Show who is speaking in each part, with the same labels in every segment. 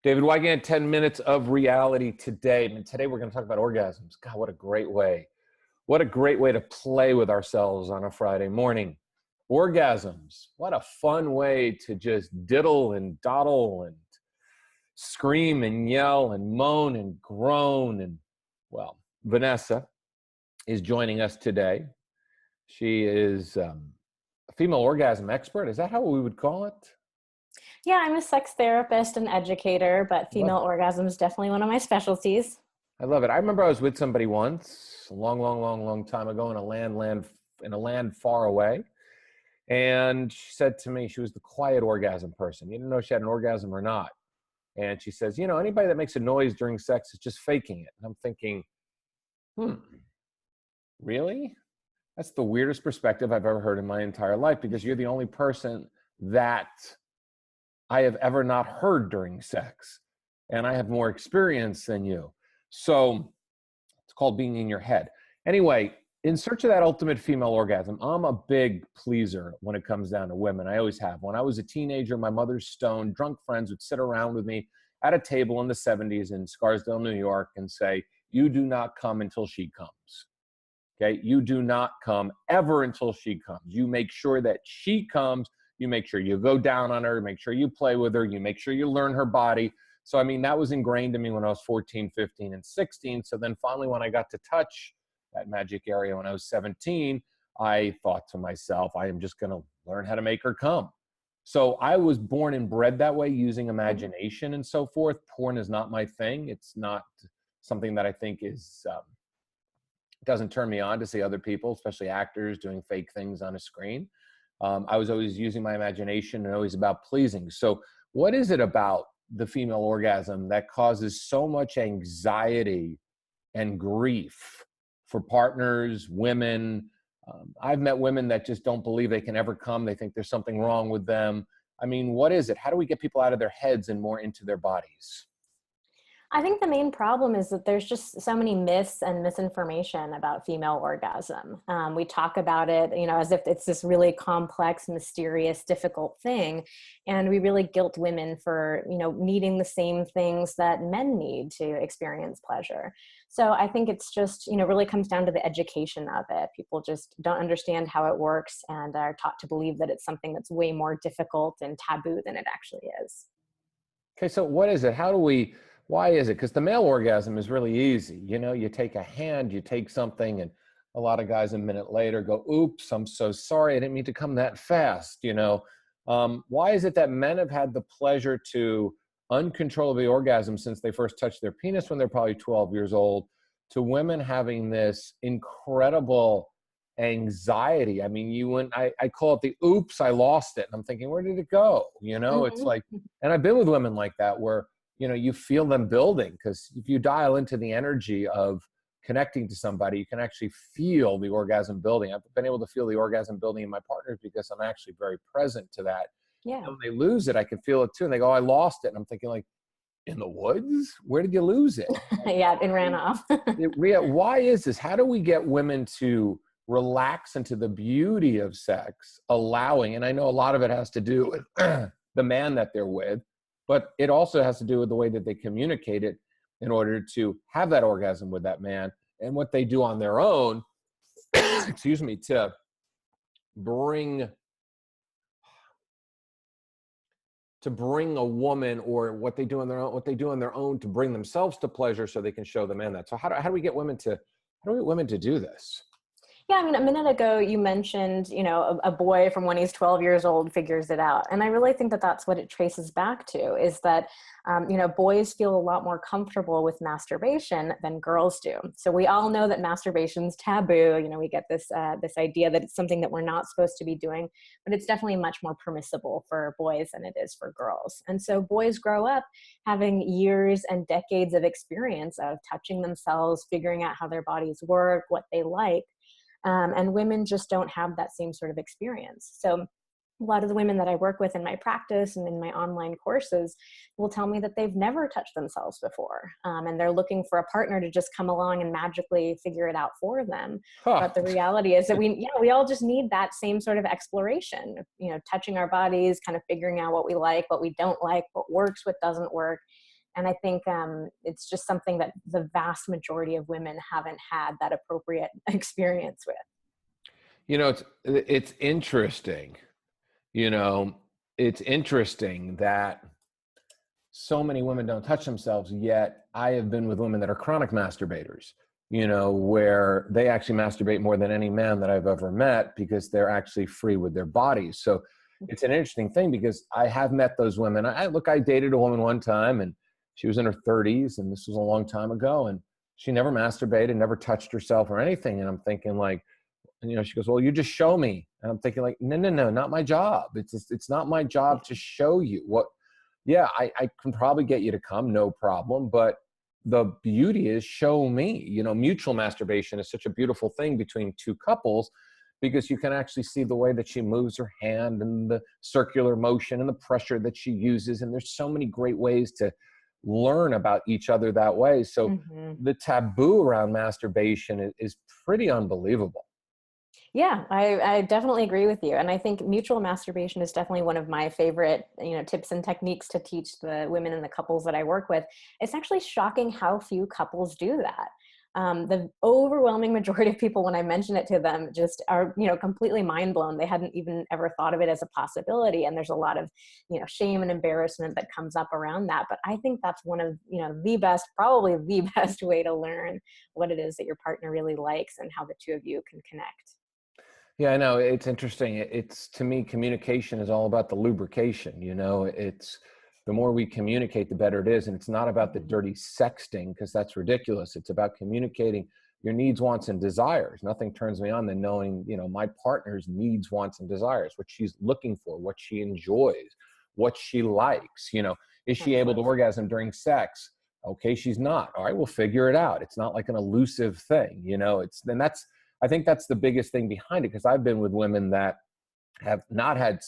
Speaker 1: David Wygant, 10 minutes of reality today. And today we're going to talk about orgasms. God, what a great way. What a great way to play with ourselves on a Friday morning. Orgasms. What a fun way to just diddle and dawdle and scream and yell and moan and groan. And well, Vanessa is joining us today. She is a female orgasm expert. Is that how we would call it?
Speaker 2: Yeah, I'm a sex therapist and educator, but female orgasm is definitely one of my specialties.
Speaker 1: I love it. I remember I was with somebody once, a long time ago in a land far away. And she said to me, she was the quiet orgasm person. You didn't know she had an orgasm or not. And she says, you know, anybody that makes a noise during sex is just faking it. And I'm thinking, really? That's the weirdest perspective I've ever heard in my entire life, because you're the only person that I have ever not heard during sex. And I have more experience than you. So it's called being in your head. Anyway, in search of that ultimate female orgasm, I'm a big pleaser when it comes down to women. I always have. When I was a teenager, my mother's stoned, drunk friends would sit around with me at a table in the 70s in Scarsdale, New York, and say, you do not come until she comes. Okay? You do not come ever until she comes. You make sure that she comes. You make sure you go down on her, make sure you play with her, you make sure you learn her body. So, I mean, that was ingrained in me when I was 14, 15, and 16. So then finally, when I got to touch that magic area when I was 17, I thought to myself, I am just going to learn how to make her come. So I was born and bred that way, using imagination and so forth. Porn is not my thing. It's not something that I think is, doesn't turn me on to see other people, especially actors, doing fake things on a screen. I was always using my imagination and always about pleasing. So what is it about the female orgasm that causes so much anxiety and grief for partners, women? I've met women that just don't believe they can ever come. They think there's something wrong with them. I mean, what is it? How do we get people out of their heads and more into their bodies?
Speaker 2: I think the main problem is that there's just so many myths and misinformation about female orgasm. We talk about it, you know, as if it's this really complex, mysterious, difficult thing. And we really guilt women for, you know, needing the same things that men need to experience pleasure. So I think it's just, you know, really comes down to the education of it. People just don't understand how it works and are taught to believe that it's something that's way more difficult and taboo than it actually is.
Speaker 1: Okay, so what is it? Why is it? Because the male orgasm is really easy. You know, you take a hand, you take something, and a lot of guys a minute later go, oops, I'm so sorry. I didn't mean to come that fast, you know. Why is it that men have had the pleasure to uncontrollably orgasm since they first touched their penis when they're probably 12 years old, to women having this incredible anxiety? I mean, I call it the oops, I lost it. And I'm thinking, where did it go? You know, it's like, and I've been with women like that where, you know, you feel them building, because if you dial into the energy of connecting to somebody, you can actually feel the orgasm building. I've been able to feel the orgasm building in my partners because I'm actually very present to that.
Speaker 2: Yeah.
Speaker 1: And when they lose it, I can feel it too. And they go, I lost it. And I'm thinking, like, in the woods? Where did you lose it?
Speaker 2: Yeah, it ran off.
Speaker 1: Why is this? How do we get women to relax into the beauty of sex, allowing, and I know a lot of it has to do with the man that they're with, but it also has to do with the way that they communicate it in order to have that orgasm with that man, and what they do on their own, excuse me, to bring a woman, or what they do on their own to bring themselves to pleasure so they can show the man that. So how do we get women to do this?
Speaker 2: Yeah, I mean, a minute ago you mentioned, you know, a boy from when he's 12 years old figures it out. And I really think that that's what it traces back to, is that, you know, boys feel a lot more comfortable with masturbation than girls do. So we all know that masturbation's taboo. You know, we get this idea that it's something that we're not supposed to be doing, but it's definitely much more permissible for boys than it is for girls. And so boys grow up having years and decades of experience of touching themselves, figuring out how their bodies work, what they like. And women just don't have that same sort of experience. So a lot of the women that I work with in my practice and in my online courses will tell me that they've never touched themselves before. And they're looking for a partner to just come along and magically figure it out for them. But the reality is that we all just need that same sort of exploration, you know, touching our bodies, kind of figuring out what we like, what we don't like, what works, what doesn't work. And I think it's just something that the vast majority of women haven't had that appropriate experience with.
Speaker 1: You know, it's interesting. You know, it's interesting that so many women don't touch themselves, yet I have been with women that are chronic masturbators, you know, where they actually masturbate more than any man that I've ever met because they're actually free with their bodies. So it's an interesting thing because I have met those women. I dated a woman one time and she was in her 30s and this was a long time ago, and she never masturbated, never touched herself or anything. And I'm thinking like, and, you know, she goes, well, you just show me. And I'm thinking like, no, no, no, not my job. It's not my job to show you what. Yeah, I can probably get you to come, no problem. But the beauty is show me. You know, mutual masturbation is such a beautiful thing between two couples because you can actually see the way that she moves her hand and the circular motion and the pressure that she uses. And there's so many great ways to learn about each other that way. So
Speaker 2: Hmm.
Speaker 1: the taboo around masturbation is pretty unbelievable.
Speaker 2: Yeah, I definitely agree with you. And I think mutual masturbation is definitely one of my favorite, tips and techniques to teach the women and the couples that I work with. It's actually shocking how few couples do that. The overwhelming majority of people, when I mention it to them, just are, completely mind blown. They hadn't even ever thought of it as a possibility. And there's a lot of, shame and embarrassment that comes up around that. But I think that's one of, the best, probably the best way to learn what it is that your partner really likes and how the two of you can connect.
Speaker 1: Yeah, I know. It's interesting. It's to me, communication is all about the lubrication. You know, it's the more we communicate, the better it is. And it's not about the
Speaker 2: Mhm.
Speaker 1: dirty sexting because that's ridiculous. It's about communicating your needs, wants, and desires. Nothing turns me on than knowing, you know, my partner's needs, wants, and desires, what she's looking for, what she enjoys, what she likes. You know, is she able to
Speaker 2: Absolutely.
Speaker 1: orgasm during sex? Okay, she's not. All right, we'll figure it out. It's not like an elusive thing. You know, it's then that's I think that's the biggest thing behind it because I've been with women that have not had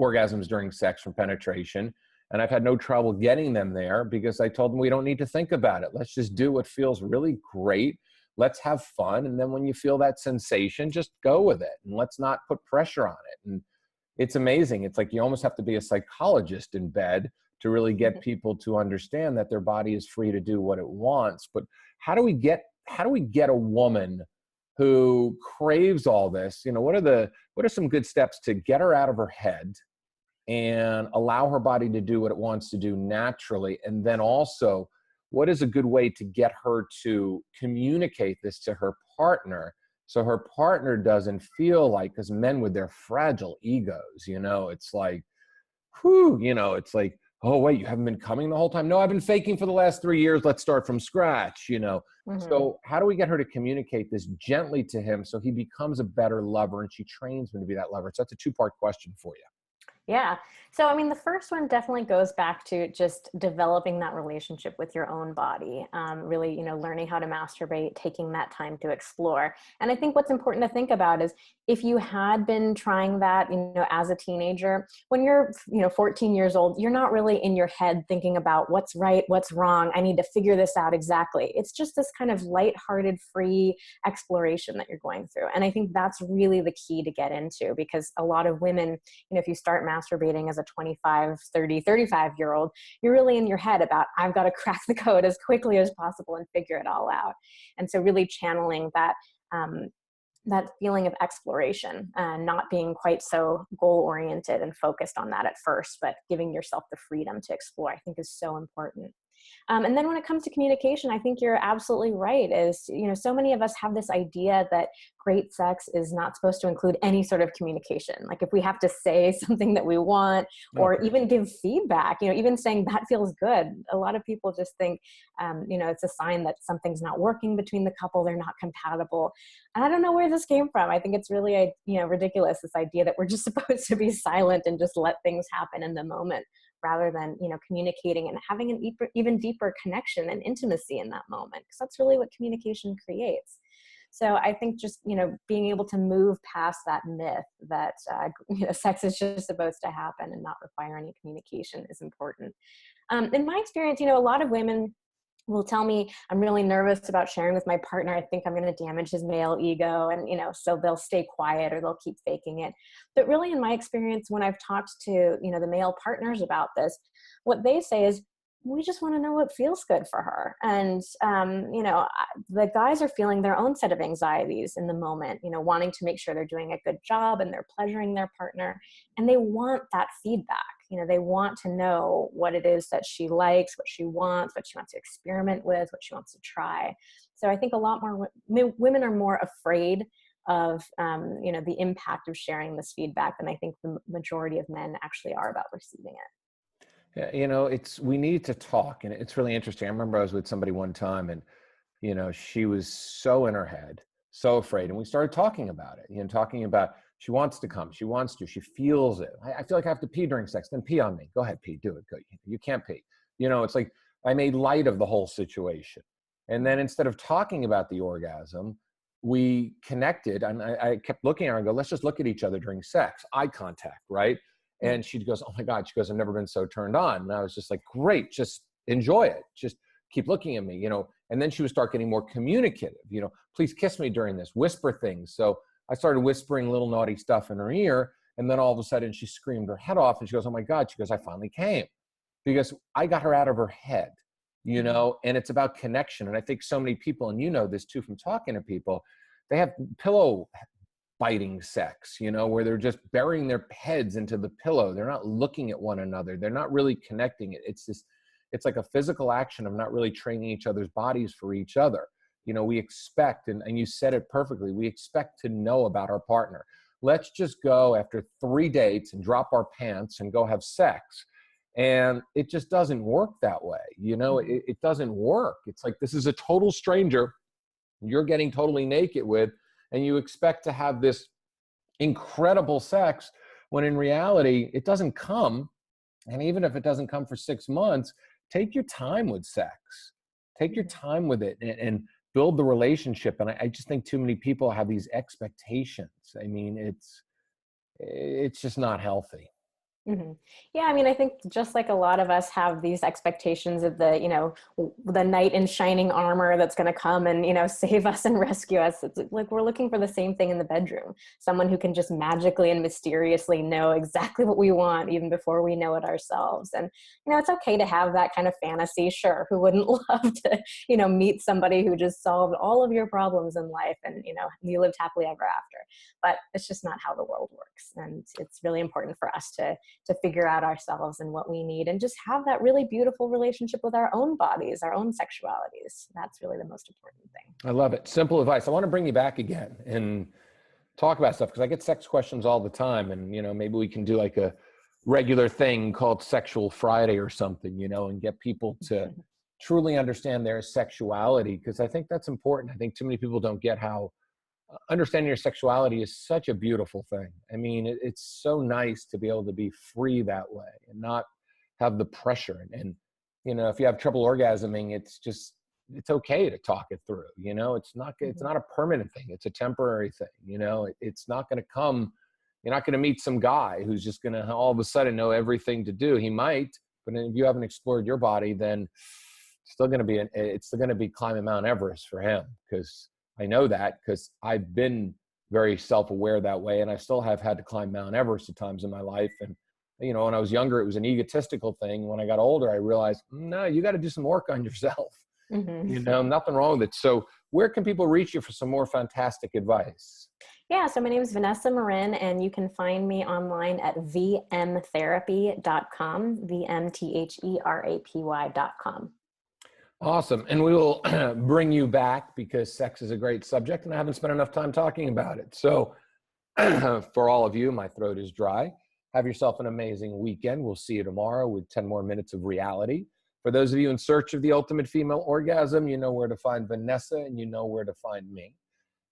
Speaker 1: orgasms during sex from penetration. And I've had no trouble getting them there because I told them we don't need to think about it. Let's just do what feels really great. Let's have fun. And then when you feel that sensation, just go with it and let's not put pressure on it. And it's amazing. It's like you almost have to be a psychologist in bed to really get people to understand that their body is free to do what it wants. But how do we get a woman who craves all this? You know, what are some good steps to get her out of her head and allow her body to do what it wants to do naturally? And then also, what is a good way to get her to communicate this to her partner so her partner doesn't feel like, because men with their fragile egos, you know, it's like, whew, you know, it's like, oh, wait, you haven't been coming the whole time? No, I've been faking for the last 3 years. Let's start from scratch, you know.
Speaker 2: Hmm.
Speaker 1: So how do we get her to communicate this gently to him so he becomes a better lover and she trains him to be that lover? So that's a two-part question for you.
Speaker 2: Yeah. So, I mean, the first one definitely goes back to just developing that relationship with your own body, really, learning how to masturbate, taking that time to explore. And I think what's important to think about is if you had been trying that, as a teenager, when you're, 14 years old, you're not really in your head thinking about what's right, what's wrong. I need to figure this out exactly. It's just this kind of lighthearted, free exploration that you're going through. And I think that's really the key to get into because a lot of women, if you start masturbating as a 25, 30, 35-year-old, you're really in your head about, I've got to crack the code as quickly as possible and figure it all out. And so really channeling that feeling of exploration and not being quite so goal oriented and focused on that at first, but giving yourself the freedom to explore, I think is so important. And then when it comes to communication, I think you're absolutely right. Is, so many of us have this idea that great sex is not supposed to include any sort of communication. Like if we have to say something that we want or
Speaker 1: Okay.
Speaker 2: even give feedback, even saying that feels good. A lot of people just think, it's a sign that something's not working between the couple. They're not compatible. And I don't know where this came from. I think it's really, ridiculous, this idea that we're just supposed to be silent and just let things happen in the moment rather than, communicating and having an even deeper connection and intimacy in that moment, because that's really what communication creates. So I think just, being able to move past that myth that, sex is just supposed to happen and not require any communication is important. In my experience, a lot of women will tell me, I'm really nervous about sharing with my partner. I think I'm going to damage his male ego. And, so they'll stay quiet or they'll keep faking it. But really, in my experience, when I've talked to, the male partners about this, what they say is, we just want to know what feels good for her. And, the guys are feeling their own set of anxieties in the moment, wanting to make sure they're doing a good job and they're pleasuring their partner. And they want that feedback. They want to know what it is that she likes, what she wants to experiment with, what she wants to try. So I think a lot more women are more afraid of, the impact of sharing this feedback than I think the majority of men actually are about receiving it.
Speaker 1: Yeah, we need to talk, and it's really interesting. I remember I was with somebody one time, and she was so in her head, so afraid, and we started talking about it. Talking about she wants to come, she feels it. I feel like I have to pee during sex. Then pee on me. Go ahead, pee. Do it. Go. You can't pee. It's like I made light of the whole situation, and then instead of talking about the orgasm, we connected, and I kept looking at her and go, let's just look at each other during sex, eye contact, right? And she goes, oh my God, she goes, I've never been so turned on. And I was just like, great, just enjoy it. Just keep looking at me, And then she would start getting more communicative, please kiss me during this, whisper things. So I started whispering little naughty stuff in her ear. And then all of a sudden she screamed her head off and she goes, oh my God, she goes, I finally came because I got her out of her head, and it's about connection. And I think so many people, and this too from talking to people, they have pillow biting sex, where they're just burying their heads into the pillow. They're not looking at one another. They're not really connecting it. It's like a physical action of not really training each other's bodies for each other. We expect, and you said it perfectly, we expect to know about our partner. Let's just go after 3 dates and drop our pants and go have sex. And it just doesn't work that way. It doesn't work. It's like, this is a total stranger you're getting totally naked with, and you expect to have this incredible sex when in reality, it doesn't come. And even if it doesn't come for 6 months, take your time with sex. Take your time with it and build the relationship. And I just think too many people have these expectations. I mean, it's just not healthy.
Speaker 2: Mm-hmm. Yeah, I mean, I think just like a lot of us have these expectations of the knight in shining armor that's going to come and, save us and rescue us. It's like we're looking for the same thing in the bedroom. Someone who can just magically and mysteriously know exactly what we want even before we know it ourselves. And, it's okay to have that kind of fantasy. Sure. Who wouldn't love to, meet somebody who just solved all of your problems in life and, you lived happily ever after. But it's just not how the world works. And it's really important for us to figure out ourselves and what we need and just have that really beautiful relationship with our own bodies, our own sexualities. That's really the most important thing.
Speaker 1: I love it. Simple advice. I want to bring you back again and talk about stuff because I get sex questions all the time. And, maybe we can do like a regular thing called Sexual Friday or something, and get people to truly understand their sexuality. Because I think that's important. I think too many people don't get how understanding your sexuality is such a beautiful thing. I mean, it's so nice to be able to be free that way and not have the pressure. And if you have trouble orgasming, it's okay to talk it through. It's not a permanent thing. It's a temporary thing. It's not going to come. You're not going to meet some guy who's just going to all of a sudden know everything to do. He might, but if you haven't explored your body, then it's still going to be climbing Mount Everest for him, because I know that because I've been very self-aware that way, and I still have had to climb Mount Everest at times in my life. And, when I was younger, it was an egotistical thing. When I got older, I realized, no, you got to do some work on yourself.
Speaker 2: Mm-hmm.
Speaker 1: Nothing wrong with it. So where can people reach you for some more fantastic advice?
Speaker 2: Yeah, so my name is Vanessa Marin, and you can find me online at vmtherapy.com, vmtherapy.com.
Speaker 1: Awesome. And we will bring you back because sex is a great subject and I haven't spent enough time talking about it. So for all of you, my throat is dry. Have yourself an amazing weekend. We'll see you tomorrow with 10 more minutes of reality. For those of you in search of the ultimate female orgasm, you know where to find Vanessa and you know where to find me.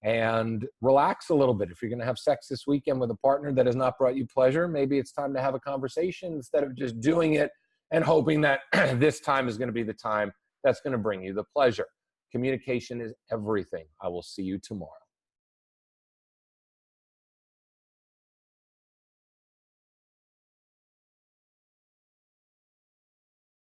Speaker 1: And relax a little bit. If you're going to have sex this weekend with a partner that has not brought you pleasure, maybe it's time to have a conversation instead of just doing it and hoping that this time is going to be the time that's going to bring you the pleasure. Communication is everything. I will see you tomorrow.